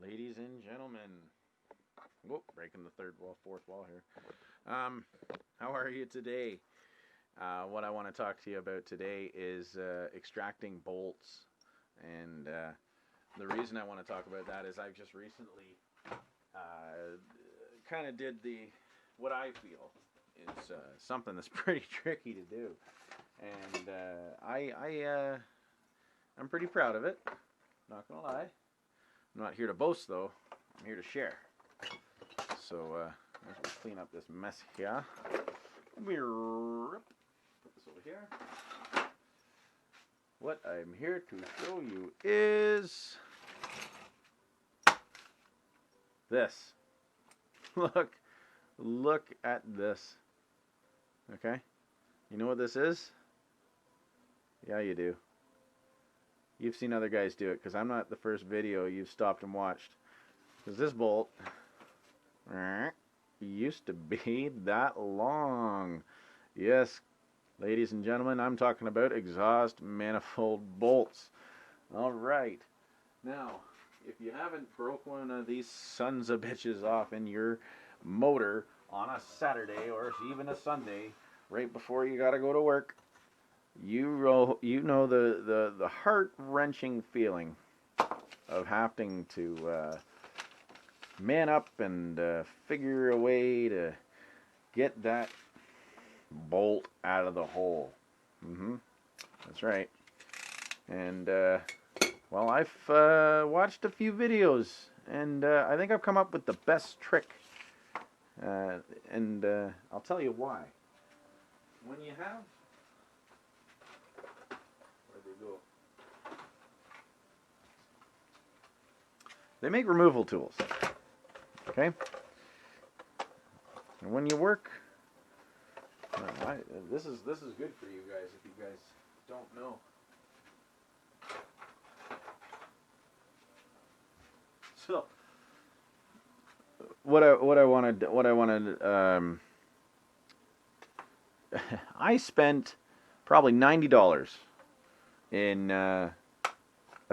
Ladies and gentlemen, whoop, breaking the fourth wall here. How are you today? What I want to talk to you about today is extracting bolts, and the reason I want to talk about that is I've just recently kind of did what I feel is something that's pretty tricky to do, and I'm pretty proud of it. Not gonna lie. I'm not here to boast though. I'm here to share. So let's clean up this mess here. Put this over here. What I'm here to show you is this. Look at this. Okay? You know what this is? Yeah, you do. You've seen other guys do it, because I'm not the first video you've stopped and watched. Because this bolt used to be that long. Yes, ladies and gentlemen, I'm talking about exhaust manifold bolts. Alright. Now, if you haven't broke one of these sons of bitches off in your motor on a Saturday or even a Sunday, right before you gotta go to work, you know the heart-wrenching feeling of having to man up and figure a way to get that bolt out of the hole. That's right. And well, I've watched a few videos, and I think I've come up with the best trick. And I'll tell you why. When you have they make removal tools, okay? And when you work, this is good for you guys if you guys don't know. So, what I wanted, I spent probably $90 in a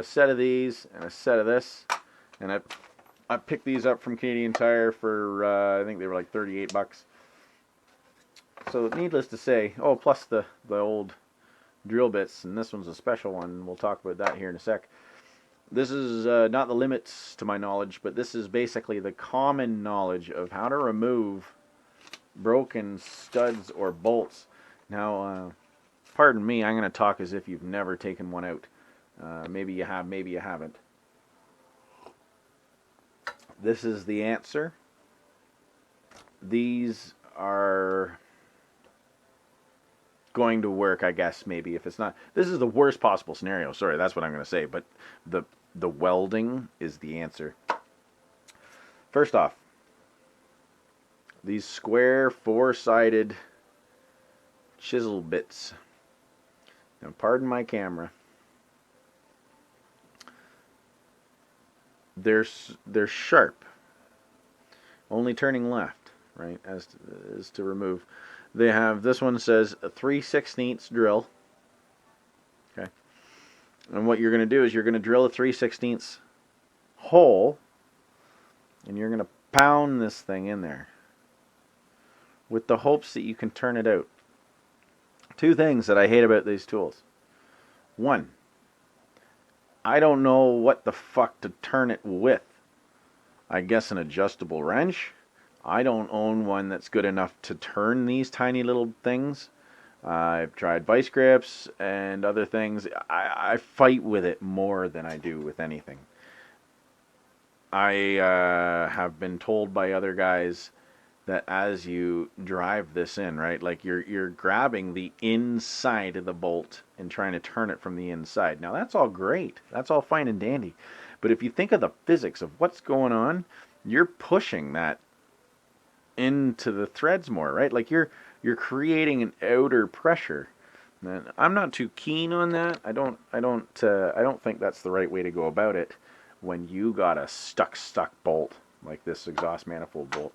set of these and a set of this. And I picked these up from Canadian Tire for, I think they were like 38 bucks. So needless to say, oh, plus the old drill bits, and this one's a special one. We'll talk about that here in a sec. This is not the limits to my knowledge, but this is basically the common knowledge of how to remove broken studs or bolts. Now, pardon me, I'm going to talk as if you've never taken one out. Maybe you have, maybe you haven't. This is the answer. These are going to work, I guess, maybe. If it's not, this is the worst possible scenario. Sorry, that's what I'm going to say. But the welding is the answer. First off, these square four-sided chisel bits. Now, pardon my camera. They're sharp, only turning left, right, as to remove. They have, this one says a 3/16 drill, okay, and what you're going to do is you're going to drill a 3/16 hole, and you're going to pound this thing in there with the hopes that you can turn it out. Two things that I hate about these tools. One, I don't know what the fuck to turn it with. I guess an adjustable wrench. I don't own one that's good enough to turn these tiny little things. I've tried vice grips and other things. I fight with it more than I do with anything. I have been told by other guys that as you drive this in, right, like you're grabbing the inside of the bolt and trying to turn it from the inside. Now that's all great. That's all fine and dandy. But if you think of the physics of what's going on, you're pushing that into the threads more, right? Like you're creating an outer pressure. And I'm not too keen on that. I don't think that's the right way to go about it when you got a stuck bolt like this exhaust manifold bolt.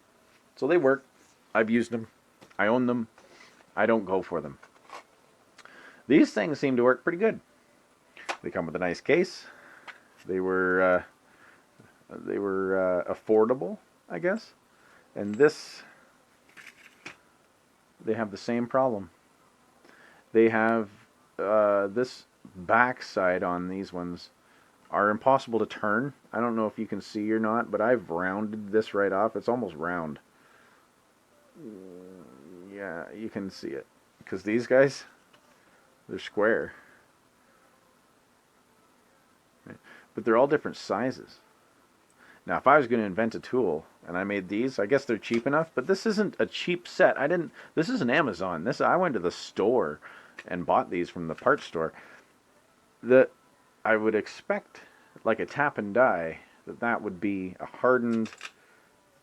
So they work. I've used them. I own them. I don't go for them. These things seem to work pretty good. They come with a nice case. They were They were affordable, I guess. And this, they have the same problem. They have this back side on these ones are impossible to turn. I don't know if you can see or not, but I've rounded this right off. It's almost round. Yeah, you can see it. Because these guys, they're square. Right? But they're all different sizes. Now, if I was going to invent a tool and I made these, I guess they're cheap enough, but this isn't a cheap set. This isn't Amazon. I went to the store and bought these from the parts store. That I would expect, like a tap and die, that would be a hardened,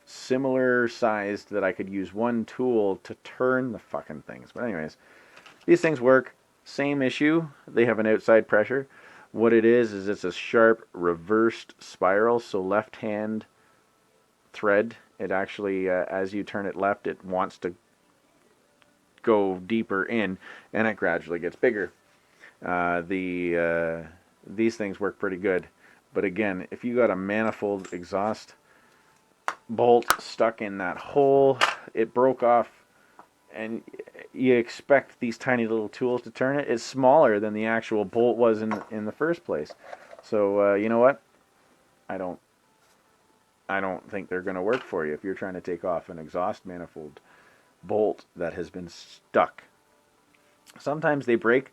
similar sized that I could use one tool to turn the fucking things. But anyways, these things work. Same issue. They have an outside pressure. What it is it's a sharp reversed spiral, so left hand thread, it actually, as you turn it left, it wants to go deeper in, and it gradually gets bigger. These things work pretty good. But again, if you got a manifold exhaust bolt stuck in that hole, it broke off, and you expect these tiny little tools to turn it. It's smaller than the actual bolt was in the first place. So you know what? I don't think they're going to work for you if you're trying to take off an exhaust manifold bolt that has been stuck. Sometimes they break,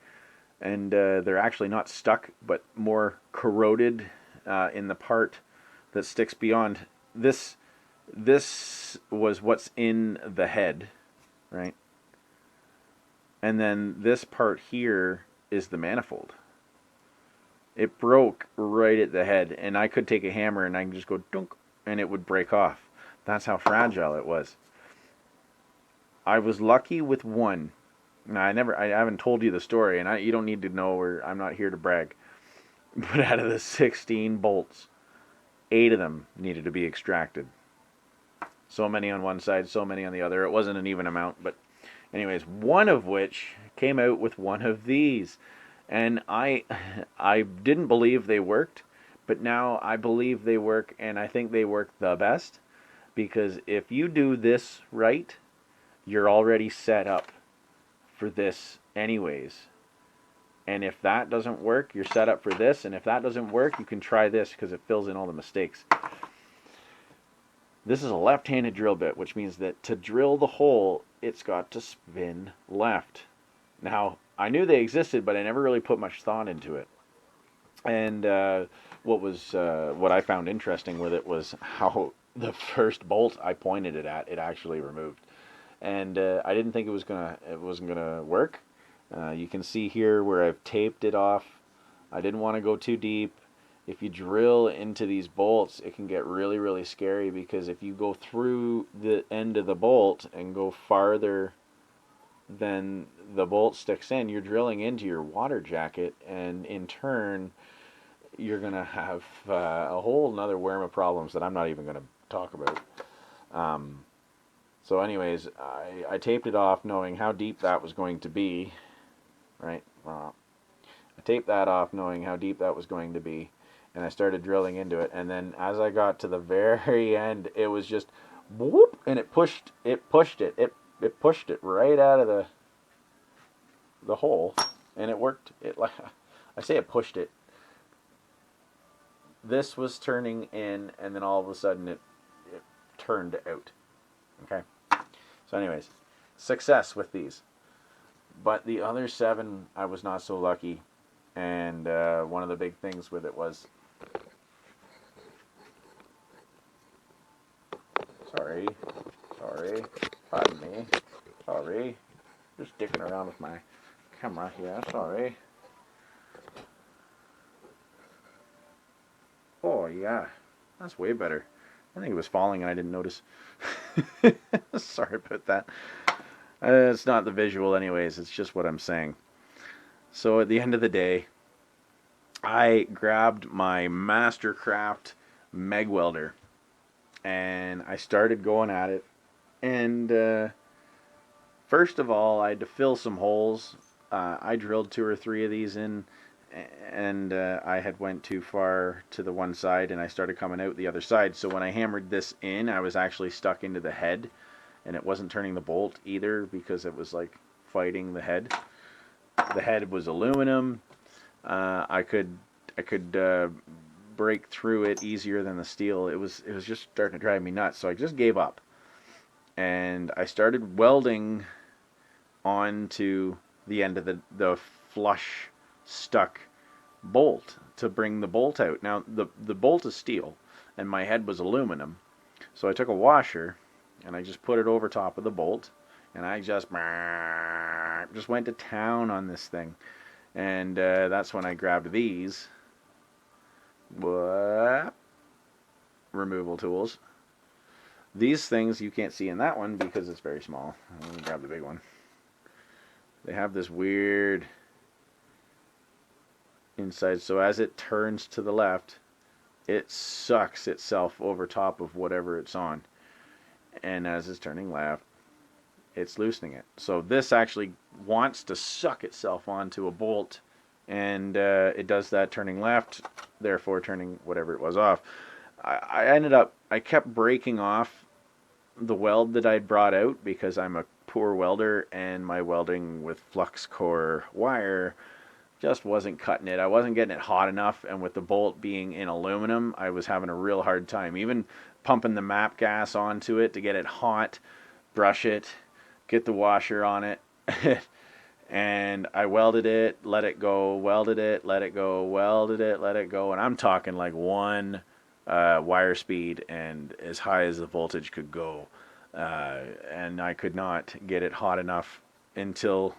and they're actually not stuck, but more corroded in the part that sticks beyond. This was what's in the head, right? And then this part here is the manifold. It broke right at the head, and I could take a hammer and I can just go dunk, and it would break off. That's how fragile it was. I was lucky with one. Now, I haven't told you the story, and you don't need to know, or I'm not here to brag. But out of the 16 bolts, 8 of them needed to be extracted. So many on one side, so many on the other. It wasn't an even amount, but anyways, one of which came out with one of these. And I didn't believe they worked, but now I believe they work, and I think they work the best. Because if you do this right, you're already set up for this anyways. And if that doesn't work, you're set up for this. And if that doesn't work, you can try this because it fills in all the mistakes. This is a left-handed drill bit, which means that to drill the hole, it's got to spin left. Now, I knew they existed, but I never really put much thought into it. And what I found interesting with it was how the first bolt I pointed it at, it actually removed. And I didn't think it wasn't gonna work. You can see here where I've taped it off. I didn't want to go too deep. If you drill into these bolts, it can get really, really scary, because if you go through the end of the bolt and go farther than the bolt sticks in, you're drilling into your water jacket, and in turn, you're going to have a whole nother worm of problems that I'm not even going to talk about. So anyways, I taped it off knowing how deep that was going to be, right? I taped that off knowing how deep that was going to be, and I started drilling into it, and then as I got to the very end, it was just whoop, and it pushed it right out of the hole, and it worked. I say it pushed it. This was turning in, and then all of a sudden it turned out. Okay. So anyways, success with these. But the other 7, I was not so lucky. And one of the big things with it was... Sorry. Pardon me. Sorry. Just dicking around with my camera here. Sorry. Oh, yeah. That's way better. I think it was falling and I didn't notice. Sorry about that. It's not the visual anyways. It's just what I'm saying. So at the end of the day, I grabbed my Mastercraft Meg welder and I started going at it. And first of all, I had to fill some holes. I drilled 2 or 3 of these in, and I had went too far to the one side, and I started coming out the other side. So when I hammered this in, I was actually stuck into the head, and it wasn't turning the bolt either because it was like fighting the head. The head was aluminum. I could break through it easier than the steel. It was just starting to drive me nuts. So I just gave up, and I started welding onto the end of the flush stuck bolt to bring the bolt out. Now the bolt is steel, and my head was aluminum. So I took a washer, and I just put it over top of the bolt, and I just went to town on this thing. And that's when I grabbed these removal tools. These things you can't see in that one because it's very small. Let me grab the big one. They have this weird inside, so as it turns to the left, it sucks itself over top of whatever it's on. And as it's turning left, it's loosening it. So this actually wants to suck itself onto a bolt, and it does that turning left, therefore turning whatever it was off. I kept breaking off the weld that I'd brought out because I'm a poor welder, and my welding with flux core wire just wasn't cutting it. I wasn't getting it hot enough, and with the bolt being in aluminum, I was having a real hard time. Even pumping the MAP gas onto it to get it hot, brush it, get the washer on it, and I welded it, let it go, welded it, let it go, welded it, let it go, and I'm talking like one wire speed and as high as the voltage could go, and I could not get it hot enough until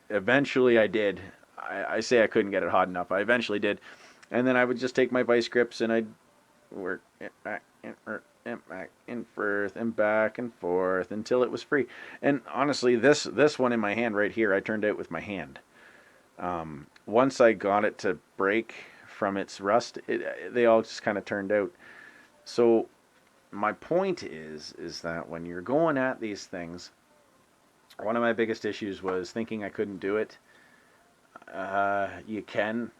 eventually I did. I say I couldn't get it hot enough. I eventually did, and then I would just take my vice grips and I'd work it back and forth and back and forth until it was free. And honestly, this one in my hand right here, I turned out with my hand. Once I got it to break from its rust, they all just kind of turned out. So my point is that when you're going at these things, one of my biggest issues was thinking I couldn't do it. You can,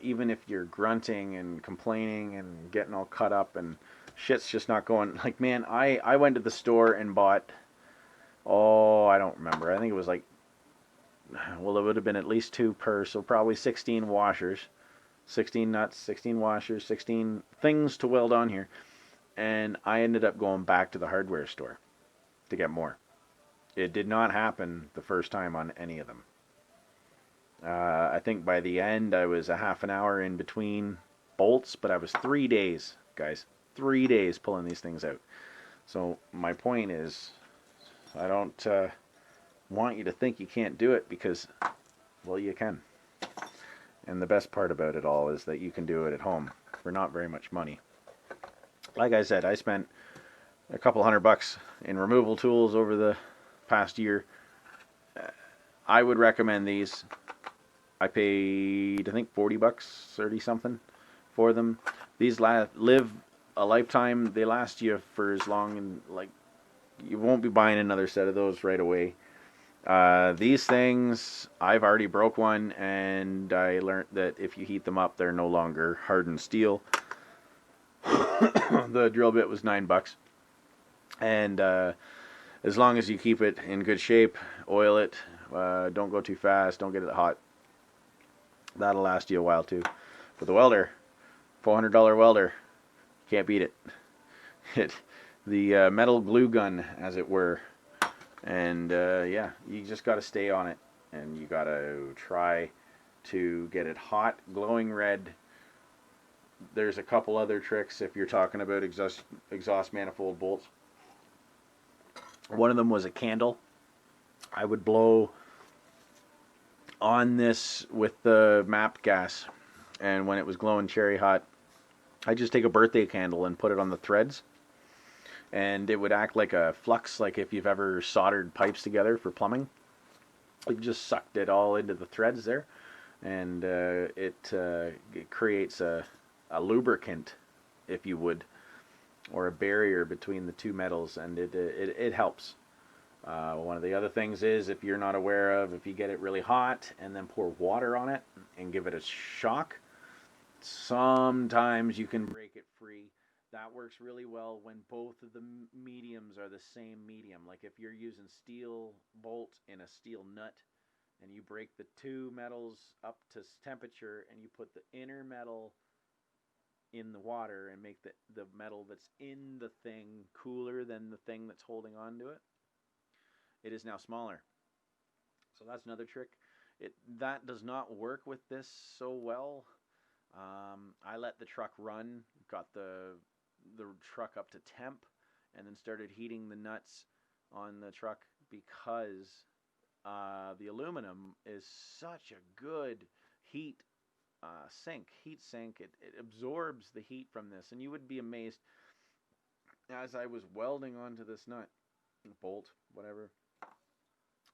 even if you're grunting and complaining and getting all cut up and shit's just not going. Like, man, I went to the store and bought, I don't remember. I think it was like, well, it would have been at least 2 per, so probably 16 washers, 16 nuts, 16 washers, 16 things to weld on here. And I ended up going back to the hardware store to get more. It did not happen the first time on any of them. I think by the end I was a half an hour in between bolts, but I was 3 days, guys, 3 days pulling these things out. So my point is, I don't want you to think you can't do it because, well, you can. And the best part about it all is that you can do it at home for not very much money. Like I said, I spent a couple $100 in removal tools over the past year. I would recommend these. I paid, I think, $40, 30 something for them. These live a lifetime. They last you for as long, and like, you won't be buying another set of those right away. These things, I've already broke one, and I learned that if you heat them up, they're no longer hardened steel. The drill bit was $9, and as long as you keep it in good shape, oil it, don't go too fast, don't get it hot, that'll last you a while too. But the welder, $400 welder, can't beat it. The metal glue gun, as it were. And yeah, you just got to stay on it, and you got to try to get it hot, glowing red. There's a couple other tricks if you're talking about exhaust manifold bolts. One of them was a candle. I would blow on this with the MAP gas, and when it was glowing cherry hot, I'd just take a birthday candle and put it on the threads, and it would act like a flux, like if you've ever soldered pipes together for plumbing. It just sucked it all into the threads there, and it creates a lubricant, if you would, or a barrier between the two metals, and it helps. One of the other things is, if you're not aware of, if you get it really hot and then pour water on it and give it a shock, sometimes you can break it free. That works really well when both of the mediums are the same medium. Like if you're using steel bolt in a steel nut and you break the two metals up to temperature and you put the inner metal in the water and make the metal that's in the thing cooler than the thing that's holding on to it, it is now smaller. So that's another trick. That does not work with this so well. I let the truck run, got the truck up to temp, and then started heating the nuts on the truck because the aluminum is such a good heat sink. It absorbs the heat from this, and you would be amazed. As I was welding onto this nut, bolt, whatever,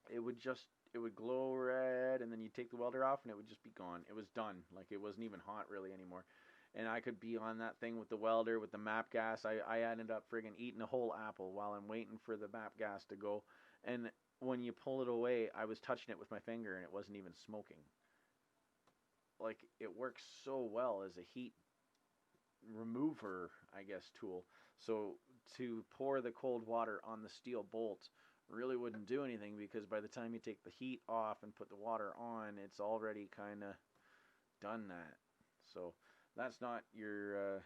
it would glow red, and then you take the welder off and it would just be gone. It was done. Like, it wasn't even hot really anymore. And I could be on that thing with the welder, with the map gas. I ended up friggin' eating a whole apple while I'm waiting for the map gas to go. And when you pull it away, I was touching it with my finger and it wasn't even smoking. Like, it works so well as a heat remover, I guess, tool. So to pour the cold water on the steel bolt really wouldn't do anything, because by the time you take the heat off and put the water on, it's already kind of done that. So that's not your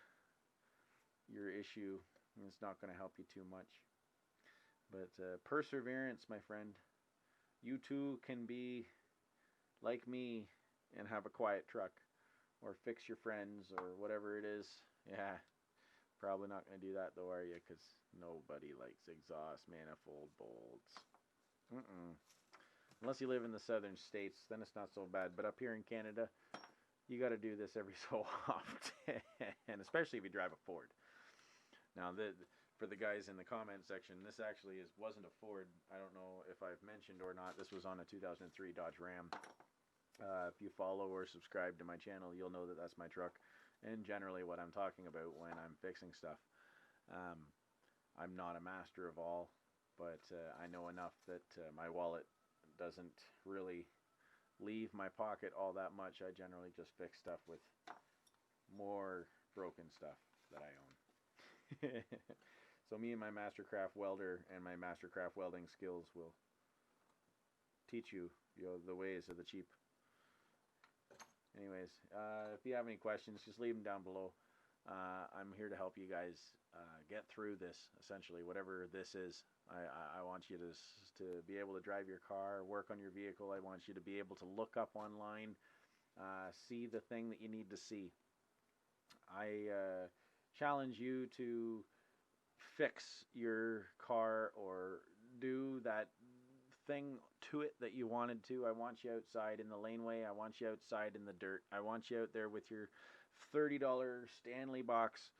issue. It's not going to help you too much. But perseverance, my friend. You too can be like me and have a quiet truck, or fix your friends, or whatever it is. Yeah, probably not going to do that though, are you? Because nobody likes exhaust manifold bolts. Unless you live in the southern states, then it's not so bad. But up here in Canada, you got to do this every so often, and especially if you drive a Ford. Now, for the guys in the comment section, this actually wasn't a Ford. I don't know if I've mentioned or not. This was on a 2003 Dodge Ram. If you follow or subscribe to my channel, you'll know that that's my truck, and generally what I'm talking about when I'm fixing stuff. I'm not a master of all, but I know enough that my wallet doesn't really leave my pocket all that much. I generally just fix stuff with more broken stuff that I own. So me and my Mastercraft welder and my Mastercraft welding skills will teach you, the ways of the cheap. Anyways, if you have any questions, just leave them down below. I'm here to help you guys get through this, essentially, whatever this is. I want you to be able to drive your car, work on your vehicle. I want you to be able to look up online, see the thing that you need to see. I challenge you to fix your car or do that thing to it that you wanted to. I want you outside in the laneway. I want you outside in the dirt. I want you out there with your $30 Stanley box,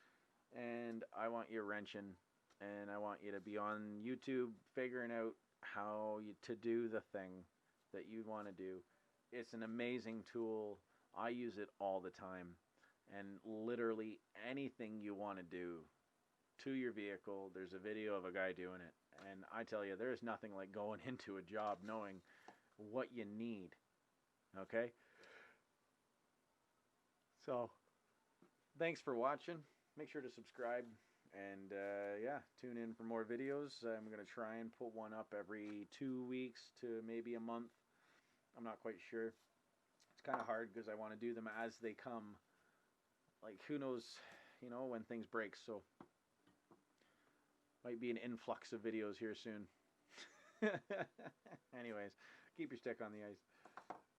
and I want you wrenching, and I want you to be on YouTube figuring out how to do the thing that you want to do. It's an amazing tool. I use it all the time, and literally anything you want to do to your vehicle, there's a video of a guy doing it. And I tell you, there's nothing like going into a job knowing what you need. Okay? So, thanks for watching. Make sure to subscribe. And yeah, tune in for more videos. I'm going to try and put one up every 2 weeks to maybe a month. I'm not quite sure. It's kind of hard because I want to do them as they come. Like, who knows, when things break. So, might be an influx of videos here soon. Anyways, keep your stick on the ice.